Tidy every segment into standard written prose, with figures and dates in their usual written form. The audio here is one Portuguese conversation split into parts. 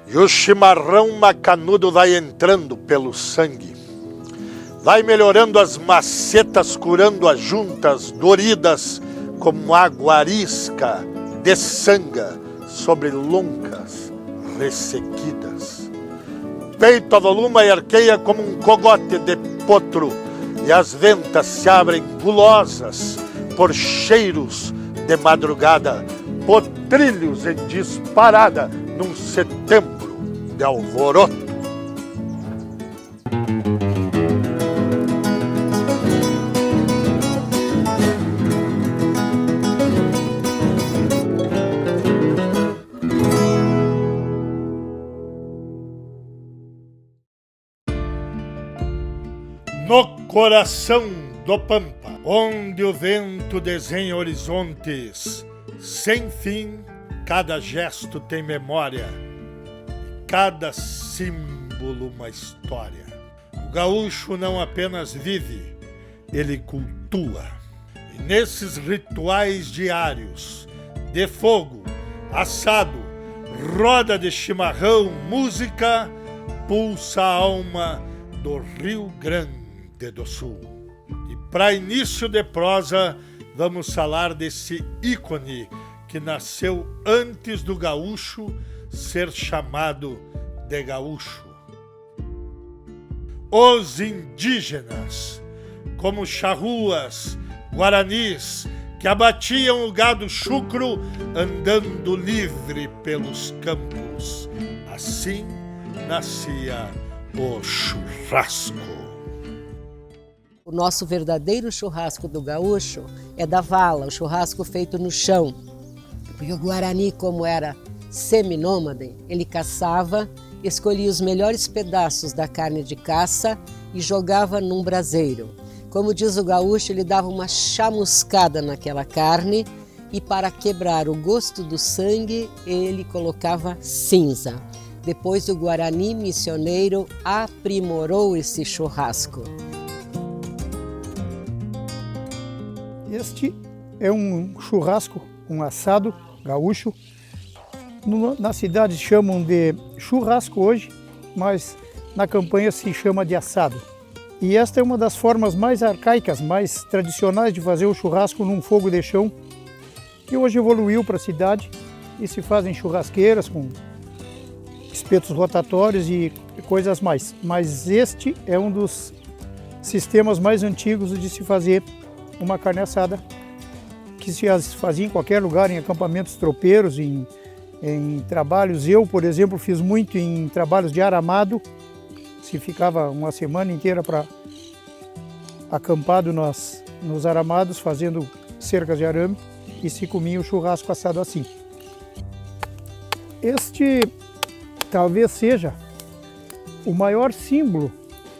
E o chimarrão macanudo vai entrando pelo sangue. Vai melhorando as macetas, curando as juntas doridas, como água arisca de sanga sobre loncas ressequidas. Peito avoluma e arqueia como um cogote de potro, e as ventas se abrem gulosas por cheiros de madrugada, potrilhos em disparada num setembro de alvoroço. No coração do Pampa, onde o vento desenha horizontes sem fim, cada gesto tem memória e cada símbolo uma história. O gaúcho não apenas vive, ele cultua. E nesses rituais diários de fogo, assado, roda de chimarrão, música, pulsa a alma do Rio Grande do Sul. E para início de prosa, vamos falar desse ícone que nasceu antes do gaúcho ser chamado de gaúcho. Os indígenas, como charruas, guaranis, que abatiam o gado chucro andando livre pelos campos. Assim nascia o churrasco. O nosso verdadeiro churrasco do gaúcho é da vala, o churrasco feito no chão. Porque o Guarani, como era seminômade, ele caçava, escolhia os melhores pedaços da carne de caça e jogava num braseiro. Como diz o gaúcho, ele dava uma chamuscada naquela carne e, para quebrar o gosto do sangue, ele colocava cinza. Depois o Guarani missioneiro aprimorou esse churrasco. Este é um churrasco, um assado gaúcho. Na cidade chamam de churrasco hoje, mas na campanha se chama de assado. E esta é uma das formas mais arcaicas, mais tradicionais de fazer o churrasco num fogo de chão, que hoje evoluiu para a cidade e se fazem churrasqueiras com espetos rotatórios e coisas mais. Mas este é um dos sistemas mais antigos de se fazer uma carne assada, que se fazia em qualquer lugar, em acampamentos tropeiros, em trabalhos. Eu, por exemplo, fiz muito em trabalhos de aramado. Se ficava uma semana inteira acampado nos aramados, fazendo cercas de arame, e se comia o churrasco assado assim. Este talvez seja o maior símbolo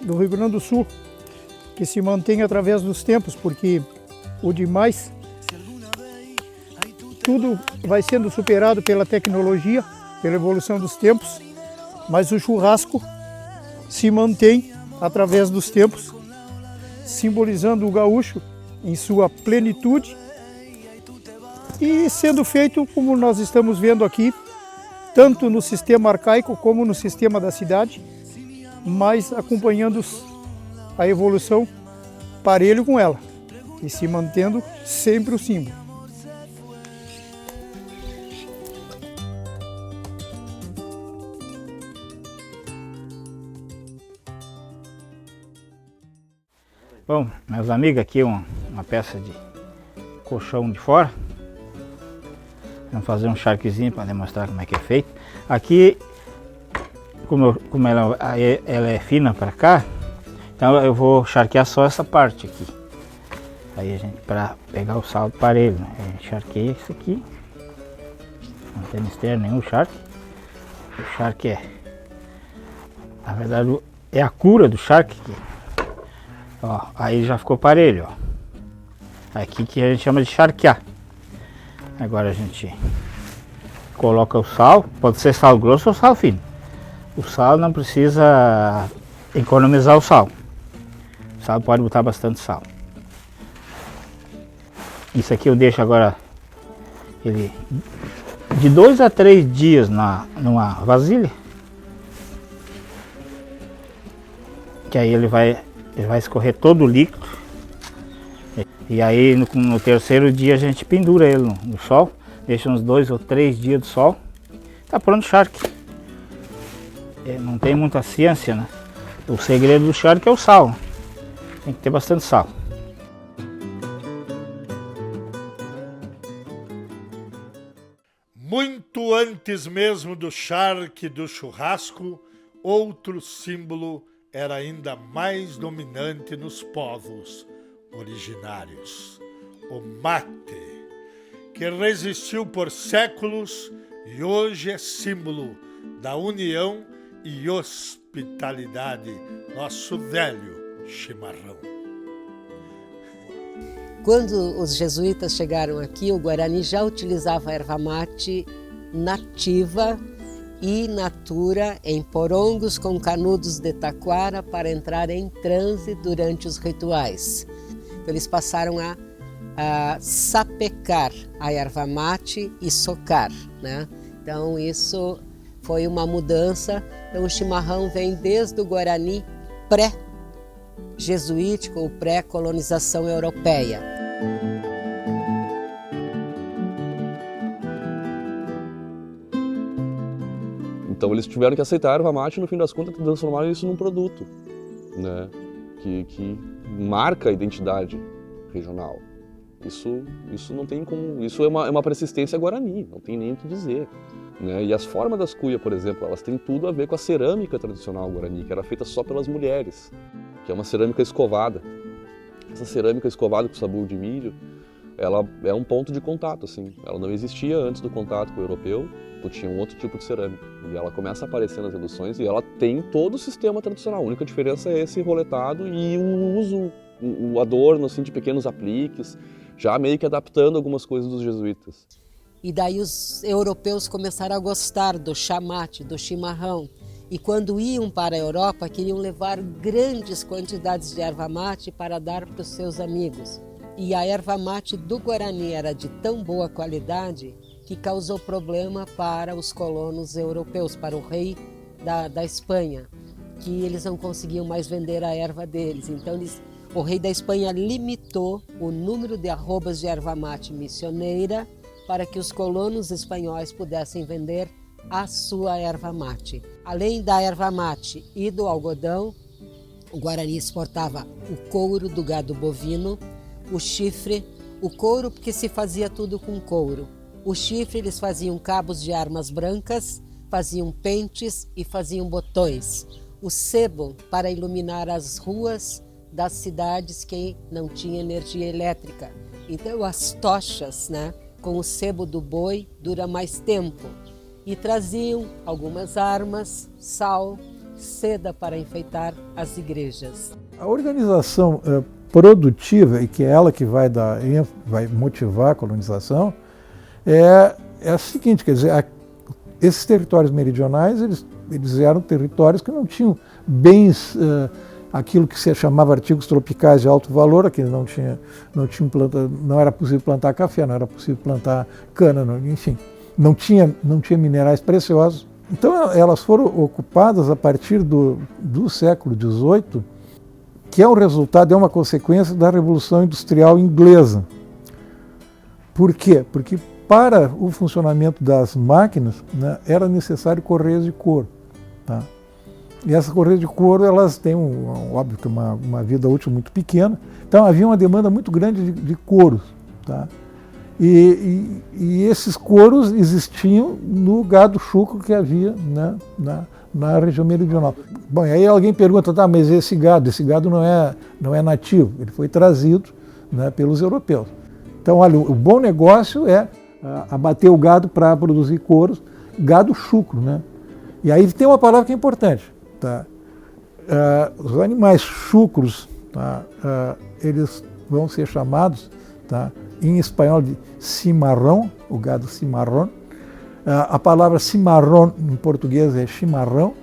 do Rio Grande do Sul, que se mantém através dos tempos, porque o demais, tudo vai sendo superado pela tecnologia, pela evolução dos tempos, mas o churrasco se mantém através dos tempos, simbolizando o gaúcho em sua plenitude e sendo feito como nós estamos vendo aqui, tanto no sistema arcaico como no sistema da cidade, mas acompanhando a evolução parelho com ela e se mantendo sempre o símbolo. Bom, meus amigos, aqui uma peça de colchão de fora. Vamos fazer um charquezinho para demonstrar como é que é feito. Aqui, como ela é fina para cá, então eu vou charquear só essa parte aqui. Aí a gente, para pegar o sal parelho, né? A gente charqueia isso aqui. Não tem mistério nenhum o charque. O charque na verdade, é a cura do charque aqui. Ó, aí já ficou parelho, ó. Aqui que a gente chama de charquear. Agora a gente coloca o sal, pode ser sal grosso ou sal fino. O sal não precisa economizar o sal. O sal pode botar bastante sal. Isso aqui eu deixo agora ele de 2 a 3 dias numa vasilha que aí ele vai escorrer todo o líquido. E aí no terceiro dia a gente pendura ele no sol, deixa uns 2 ou 3 dias de sol, tá pronto o charque. Não tem muita ciência, né? O segredo do charque é o sal, tem que ter bastante sal. Muito antes mesmo do charque do churrasco, outro símbolo era ainda mais dominante nos povos originários: o mate, que resistiu por séculos e hoje é símbolo da união e hospitalidade, nosso velho chimarrão. Quando os jesuítas chegaram aqui, o Guarani já utilizava a erva mate nativa e natura em porongos com canudos de taquara para entrar em transe durante os rituais. Então, eles passaram a sapecar a erva mate e socar, né? Então isso foi uma mudança. Então o chimarrão vem desde o Guarani pré-jesuítico ou pré-colonização europeia. Então eles tiveram que aceitar a erva mate e no fim das contas transformaram isso num produto, né? que marca a identidade regional. Isso não tem como, isso é uma persistência guarani, não tem nem o que dizer, né? E as formas das cuias, por exemplo, elas têm tudo a ver com a cerâmica tradicional guarani, que era feita só pelas mulheres, que é uma cerâmica escovada. Essa cerâmica escovada com sabugo de milho, ela é um ponto de contato, assim. Ela não existia antes do contato com o europeu, tinha um outro tipo de cerâmica. E ela começa a aparecer nas reduções e ela tem todo o sistema tradicional. A única diferença é esse roletado e o uso, o adorno assim, de pequenos apliques, já meio que adaptando algumas coisas dos jesuítas. E daí os europeus começaram a gostar do chamate, do chimarrão. E quando iam para a Europa, queriam levar grandes quantidades de erva mate para dar para os seus amigos. E a erva mate do Guarani era de tão boa qualidade que causou problema para os colonos europeus, para o rei da Espanha, que eles não conseguiam mais vender a erva deles. Então o rei da Espanha limitou o número de arrobas de erva mate missioneira para que os colonos espanhóis pudessem vender a sua erva mate. Além da erva mate e do algodão, o Guarani exportava o couro do gado bovino, o chifre, o couro porque se fazia tudo com couro. O chifre eles faziam cabos de armas brancas, faziam pentes e faziam botões. O sebo para iluminar as ruas das cidades que não tinha energia elétrica. Então as tochas, né, com o sebo do boi dura mais tempo. E traziam algumas armas, sal, seda para enfeitar as igrejas. A organização produtiva, e que é ela que vai motivar a colonização, é a seguinte, quer dizer, esses territórios meridionais, eles eram territórios que não tinham bens, aquilo que se chamava artigos tropicais de alto valor, aqui não era possível plantar café, não era possível plantar cana, enfim, não tinha minerais preciosos. Então elas foram ocupadas a partir do século XVIII, que é um resultado, é uma consequência da Revolução Industrial Inglesa. Por quê? Porque para o funcionamento das máquinas, né, era necessário correias de couro. Tá? E essas correias de couro, elas têm, óbvio, que uma vida útil muito pequena. Então havia uma demanda muito grande de couros. Tá? E esses couros existiam no gado chucro que havia, né, na região meridional. Bom, e aí alguém pergunta, tá, mas esse gado não é nativo, ele foi trazido, né, pelos europeus. Então, olha, o bom negócio é abater o gado para produzir couros, gado chucro, né? E aí tem uma palavra que é importante, tá? Os animais chucros, tá? Eles vão ser chamados, tá, em espanhol de cimarrão, o gado cimarrão. A palavra cimarrão em português é chimarrão,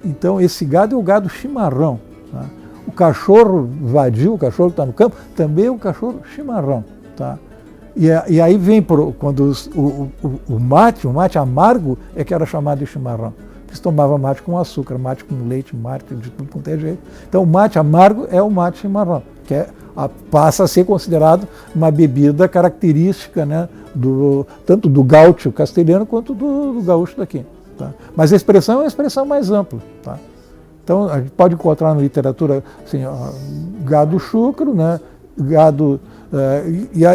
então esse gado é o gado chimarrão. Tá? O cachorro vadio, o cachorro que está no campo, também é o cachorro chimarrão. Tá? E aí vem, quando o mate amargo é que era chamado de chimarrão. que se tomava mate com açúcar, mate com leite, mate de tudo quanto é jeito. Então o mate amargo é o mate chimarrão, que passa a ser considerado uma bebida característica, né, tanto do gaúcho castelhano quanto do gaúcho daqui. Tá? Mas a expressão é uma expressão mais ampla. Tá? Então a gente pode encontrar na literatura assim, gado chucro, né, gado,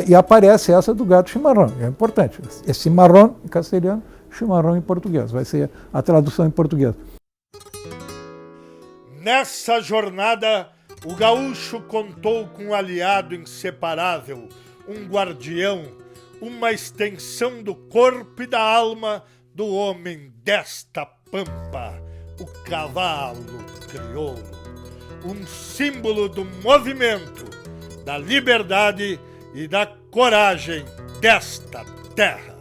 e aparece essa do gado chimarrão, é importante. É cimarrão em castelhano, chimarrão em português, vai ser a tradução em português. Nessa jornada, o gaúcho contou com um aliado inseparável, um guardião, uma extensão do corpo e da alma do homem desta pampa, o cavalo crioulo, um símbolo do movimento, da liberdade e da coragem desta terra.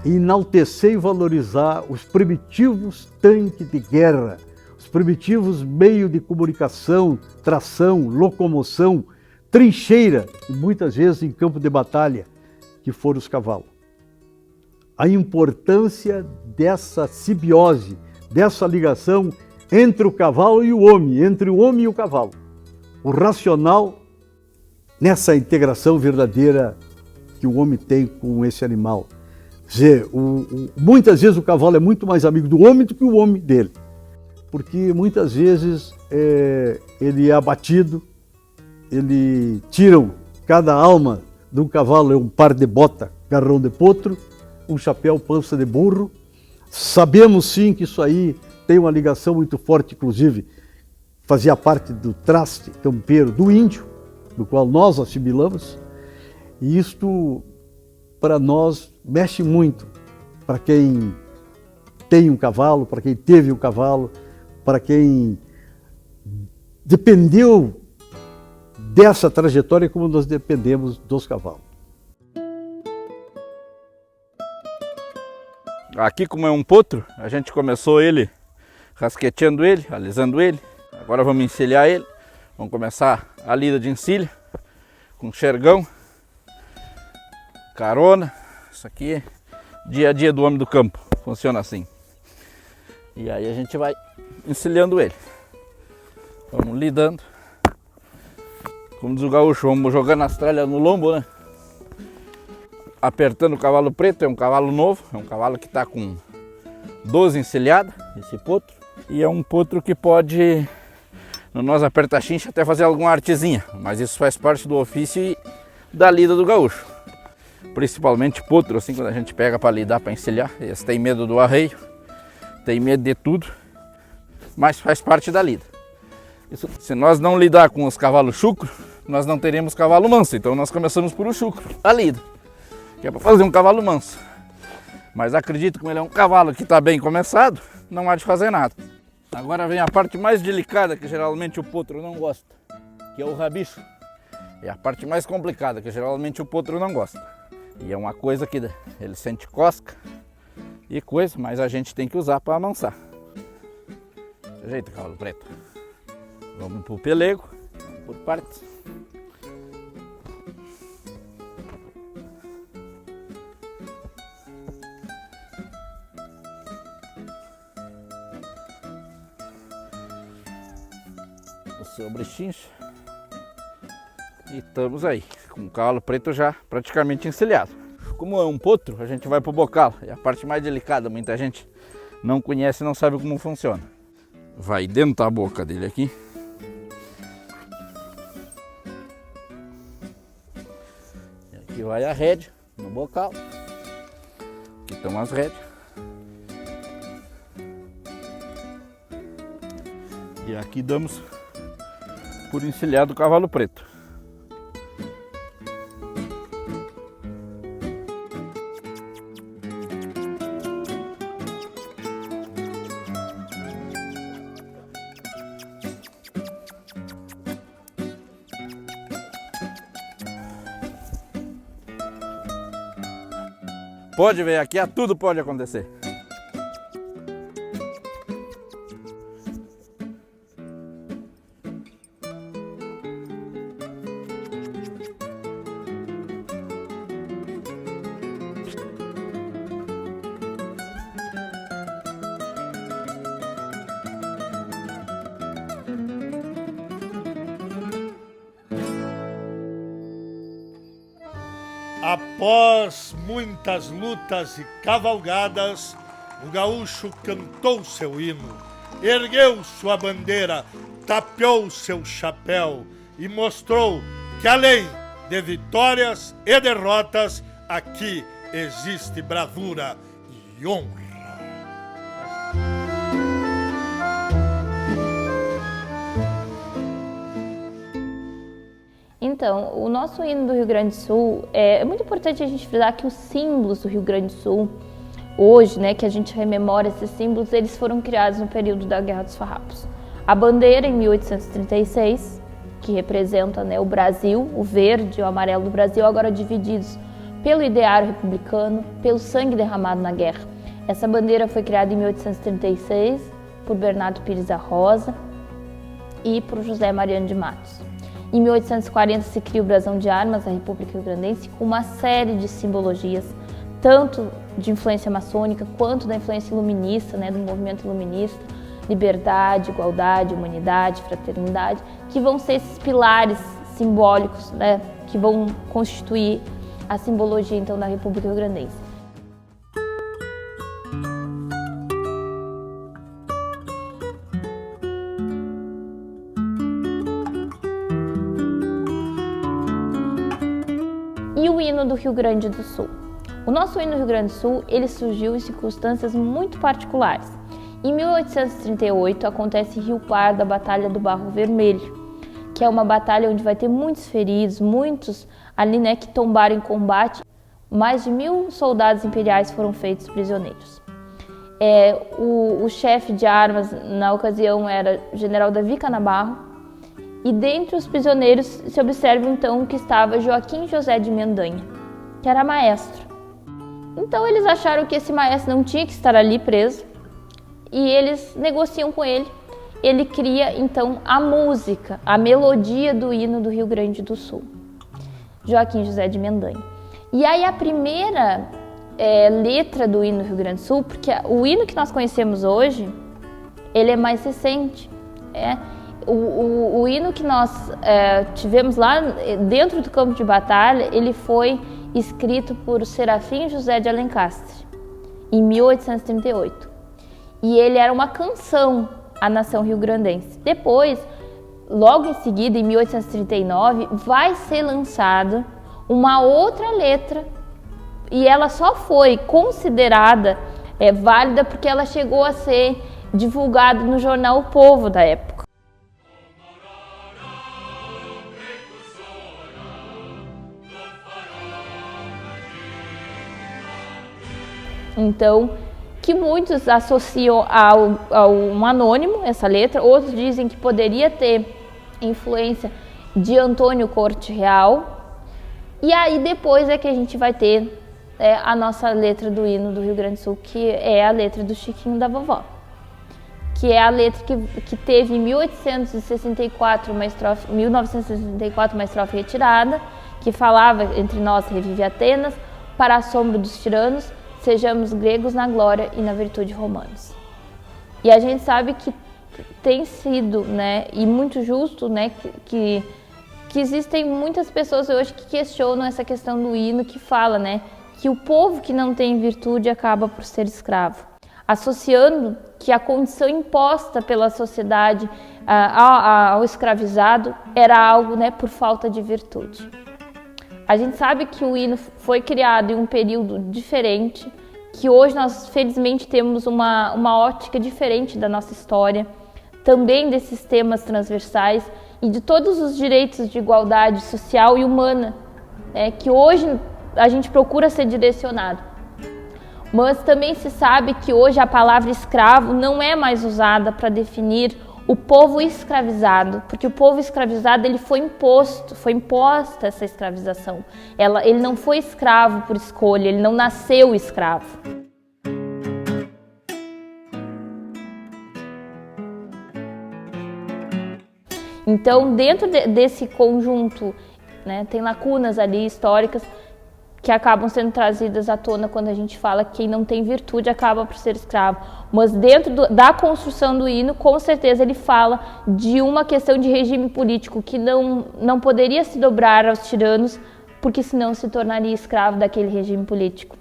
Enaltecer e valorizar os primitivos tanques de guerra, os primitivos meios de comunicação, tração, locomoção, trincheira e muitas vezes em campo de batalha, que foram os cavalos. A importância dessa simbiose, dessa ligação entre o cavalo e o homem, entre o homem e o cavalo. O racional nessa integração verdadeira que o homem tem com esse animal. Quer dizer, muitas vezes o cavalo é muito mais amigo do homem do que o homem dele. Porque muitas vezes ele é abatido, ele tiram cada alma de um cavalo, é um par de bota, garrão de potro, um chapéu, pança de burro. Sabemos sim que isso aí tem uma ligação muito forte, inclusive fazia parte do traste campeiro do índio, do qual nós assimilamos, e isto para nós mexe muito, para quem tem um cavalo, para quem teve um cavalo, para quem dependeu dessa trajetória como nós dependemos dos cavalos. Aqui, como é um potro, a gente começou ele rasqueteando ele, alisando ele. Agora vamos encilhar ele. Vamos começar a lida de encilha com xergão, carona. Isso aqui é dia a dia do homem do campo, funciona assim. E aí a gente vai encilhando ele. Vamos lidando. Como diz o gaúcho, vamos jogando as tralhas no lombo, né? Apertando o cavalo preto, é um cavalo novo, é um cavalo que está com 12 encilhadas, esse potro. E é um potro que pode, no nós aperta a chincha, até fazer alguma artezinha. Mas isso faz parte do ofício e da lida do gaúcho. Principalmente potro, assim, quando a gente pega para lidar, para encilhar. Eles têm medo do arreio, tem medo de tudo, mas faz parte da lida. Isso, se nós não lidar com os cavalos chucro, nós não teremos cavalo manso. Então nós começamos por o chucro, a lida, que é para fazer um cavalo manso. Mas acredito que como ele é um cavalo que está bem começado, não há de fazer nada. Agora vem a parte mais delicada que geralmente o potro não gosta, que é o rabicho. É a parte mais complicada que geralmente o potro não gosta. E é uma coisa que ele sente cosca e coisa, mas a gente tem que usar para amansar. Ajeita, cavalo preto. Vamos para o pelego, vamos por partes. O sobrechincha. E estamos aí, com o cavalo preto já praticamente encilhado. Como é um potro, a gente vai para o bocal. É a parte mais delicada, muita gente não conhece e não sabe como funciona. Vai dentro da boca dele aqui. E aqui vai a rédea no bocal. Aqui estão as rédeas. E aqui damos por encilhado o cavalo preto. Pode ver, aqui tudo pode acontecer. Após muitas lutas e cavalgadas, o gaúcho cantou seu hino, ergueu sua bandeira, tapeou seu chapéu e mostrou que além de vitórias e derrotas, aqui existe bravura e honra. Então, o nosso hino do Rio Grande do Sul, é muito importante a gente frisar que os símbolos do Rio Grande do Sul, hoje, né, que a gente rememora esses símbolos, eles foram criados no período da Guerra dos Farrapos. A bandeira, em 1836, que representa, né, o Brasil, o verde e o amarelo do Brasil, agora divididos pelo ideário republicano, pelo sangue derramado na guerra. Essa bandeira foi criada em 1836 por Bernardo Pires da Rosa e por José Mariano de Matos. Em 1840 se cria o Brasão de Armas da República Rio-Grandense com uma série de simbologias, tanto de influência maçônica quanto da influência iluminista, né, do movimento iluminista, liberdade, igualdade, humanidade, fraternidade, que vão ser esses pilares simbólicos, né, que vão constituir a simbologia então da República Rio-Grandense. E o hino do Rio Grande do Sul? O nosso hino do Rio Grande do Sul, ele surgiu em circunstâncias muito particulares. Em 1838 acontece em Rio Pardo a Batalha do Barro Vermelho, que é uma batalha onde vai ter muitos feridos, muitos ali, né, que tombaram em combate. Mais de 1.000 soldados imperiais foram feitos prisioneiros. O chefe de armas na ocasião era o general Davi Canabarro, e dentre os prisioneiros se observa então que estava Joaquim José de Mendanha, que era maestro. Então eles acharam que esse maestro não tinha que estar ali preso e eles negociam com ele. Ele cria então a música, a melodia do hino do Rio Grande do Sul, Joaquim José de Mendanha. E aí a primeira letra do hino do Rio Grande do Sul, porque o hino que nós conhecemos hoje, ele é mais recente. O hino que nós tivemos lá dentro do campo de batalha, ele foi escrito por Serafim José de Alencastre, em 1838. E ele era uma canção à nação rio-grandense. Depois, logo em seguida, em 1839, vai ser lançada uma outra letra e ela só foi considerada válida porque ela chegou a ser divulgada no jornal O Povo da época. Então, que muitos associam a um anônimo, essa letra, outros dizem que poderia ter influência de Antônio Corte Real, e aí depois é que a gente vai ter a nossa letra do hino do Rio Grande do Sul, que é a letra do Chiquinho da Vovó, que é a letra que teve em 1964 uma estrofe retirada, que falava: entre nós revive Atenas, para assombro dos tiranos, sejamos gregos na glória e na virtude romanos. E a gente sabe que tem sido, né, e muito justo, né, que existem muitas pessoas hoje que questionam essa questão do hino, que fala, né, que o povo que não tem virtude acaba por ser escravo, associando que a condição imposta pela sociedade ao escravizado era algo, né, por falta de virtude. A gente sabe que o hino foi criado em um período diferente, que hoje nós felizmente temos uma ótica diferente da nossa história, também desses temas transversais e de todos os direitos de igualdade social e humana, que hoje a gente procura ser direcionado. Mas também se sabe que hoje a palavra escravo não é mais usada para definir o povo escravizado, porque o povo escravizado ele foi imposta essa escravização. Ele não foi escravo por escolha, ele não nasceu escravo. Então, dentro desse conjunto, né, tem lacunas ali históricas que acabam sendo trazidas à tona quando a gente fala que quem não tem virtude acaba por ser escravo. Mas dentro da construção do hino, com certeza ele fala de uma questão de regime político que não poderia se dobrar aos tiranos porque senão se tornaria escravo daquele regime político.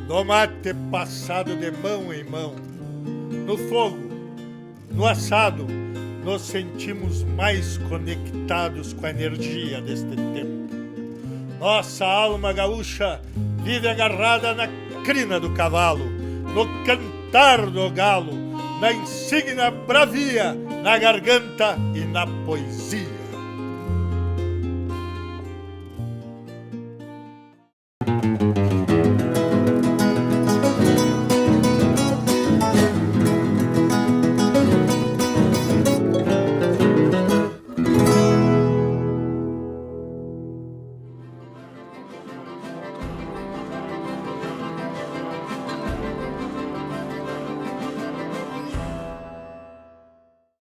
No mate passado de mão em mão, no fogo, no assado, nos sentimos mais conectados com a energia deste tempo. Nossa alma gaúcha vive agarrada na crina do cavalo, no cantar do galo, na insígnia bravia, na garganta e na poesia.